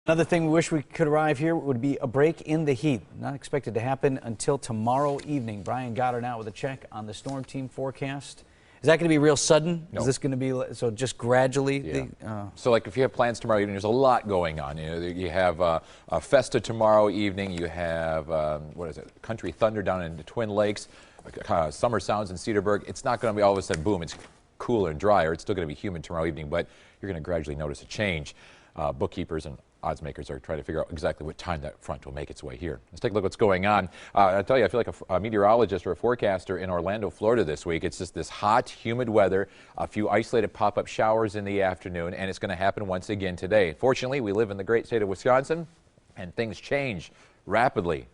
Another thing we wish we could arrive here would be a break in the heat. Not expected to happen until tomorrow evening. Brian Goddard now with a check on the storm team forecast. Is that going to be real sudden? No. Is this going to be so just gradually? Yeah. So like if you have plans tomorrow evening, there's a lot going on. You have a Festa tomorrow evening. You have, what is it, Country Thunder down in the Twin Lakes. Summer Sounds in Cedarburg. It's not going to be all of a sudden, boom, it's cooler and drier. It's still going to be humid tomorrow evening, but you're going to gradually notice a change. Bookkeepers and odds makers are trying to figure out exactly what time that front will make its way here. Let's take a look at what's going on. I tell you, I feel like a meteorologist or a forecaster in Orlando, Florida this week. It's just this hot, humid weather, a few isolated pop-up showers in the afternoon, and it's going to happen once again today. Fortunately, we live in the great state of Wisconsin, and things change rapidly.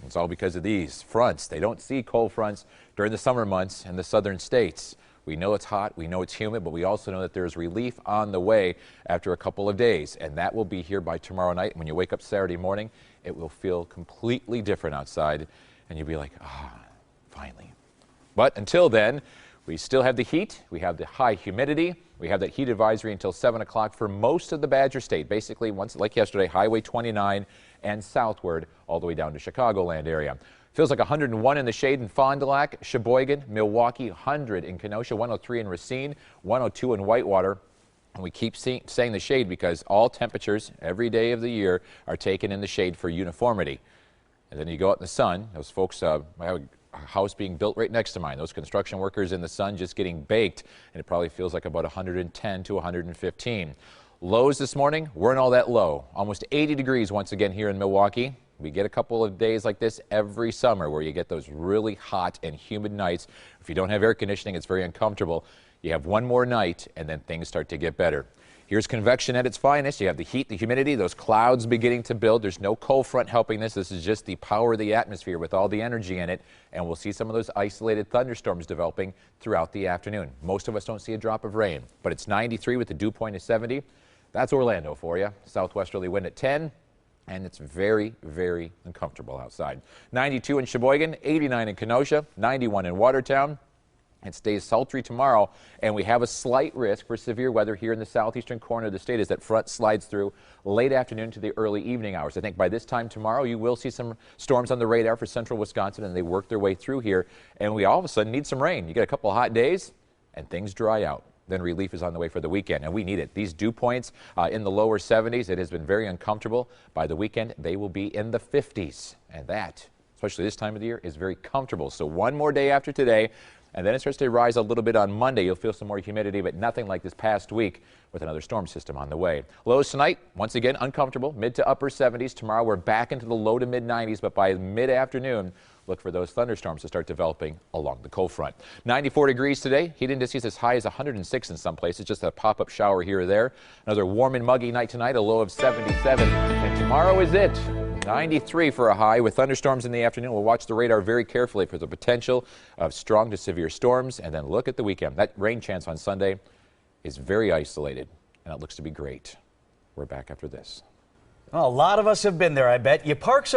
It's all because of these fronts. They don't see cold fronts during the summer months in the southern states. We know it's hot, we know it's humid, but we also know that there's relief on the way after a couple of days, and that will be here by tomorrow night. When you wake up Saturday morning, it will feel completely different outside, and you'll be like, finally. But until then, we still have the heat, we have the high humidity, we have that heat advisory until 7 o'clock for most of the Badger State. Basically, once, like yesterday, Highway 29 and southward, all the way down to Chicagoland area. Feels like 101 in the shade in Fond du Lac, Sheboygan, Milwaukee, 100 in Kenosha, 103 in Racine, 102 in Whitewater. And we keep saying the shade because all temperatures every day of the year are taken in the shade for uniformity. And then you go out in the sun. Those folks, I have a house being built right next to mine. Those construction workers in the sun just getting baked, and it probably feels like about 110 to 115. Lows this morning weren't all that low. Almost 80 degrees once again here in Milwaukee. We get a couple of days like this every summer where you get those really hot and humid nights. If you don't have air conditioning, it's very uncomfortable. You have one more night, and then things start to get better. Here's convection at its finest. You have the heat, the humidity, those clouds beginning to build. There's no cold front helping this. This is just the power of the atmosphere with all the energy in it. And we'll see some of those isolated thunderstorms developing throughout the afternoon. Most of us don't see a drop of rain, but it's 93 with the dew point of 70. That's Orlando for you. Southwesterly wind at 10. And it's very, very uncomfortable outside. 92 in Sheboygan, 89 in Kenosha, 91 in Watertown. It stays sultry tomorrow, and we have a slight risk for severe weather here in the southeastern corner of the state as that front slides through late afternoon to the early evening hours. I think by this time tomorrow you will see some storms on the radar for central Wisconsin, and they work their way through here, and we all of a sudden need some rain. You get a couple of hot days, and things dry out. Then relief is on the way for the weekend, and we need it. These dew points in the lower 70s, it has been very uncomfortable. By the weekend, they will be in the 50s, and that, especially this time of the year, is very comfortable. So one more day after today, and then it starts to rise a little bit on Monday. You'll feel some more humidity, but nothing like this past week with another storm system on the way. Lows tonight, once again, uncomfortable, mid to upper 70s. Tomorrow, we're back into the low to mid 90s, but by mid-afternoon, look for those thunderstorms to start developing along the cold front. 94 degrees today. Heat indices as high as 106 in some places. Just a pop-up shower here or there. Another warm and muggy night tonight, a low of 77. And tomorrow is it. 93 for a high with thunderstorms in the afternoon. We'll watch the radar very carefully for the potential of strong to severe storms. And then look at the weekend. That rain chance on Sunday is very isolated, and it looks to be great. We're back after this. Well, a lot of us have been there, I bet. You park so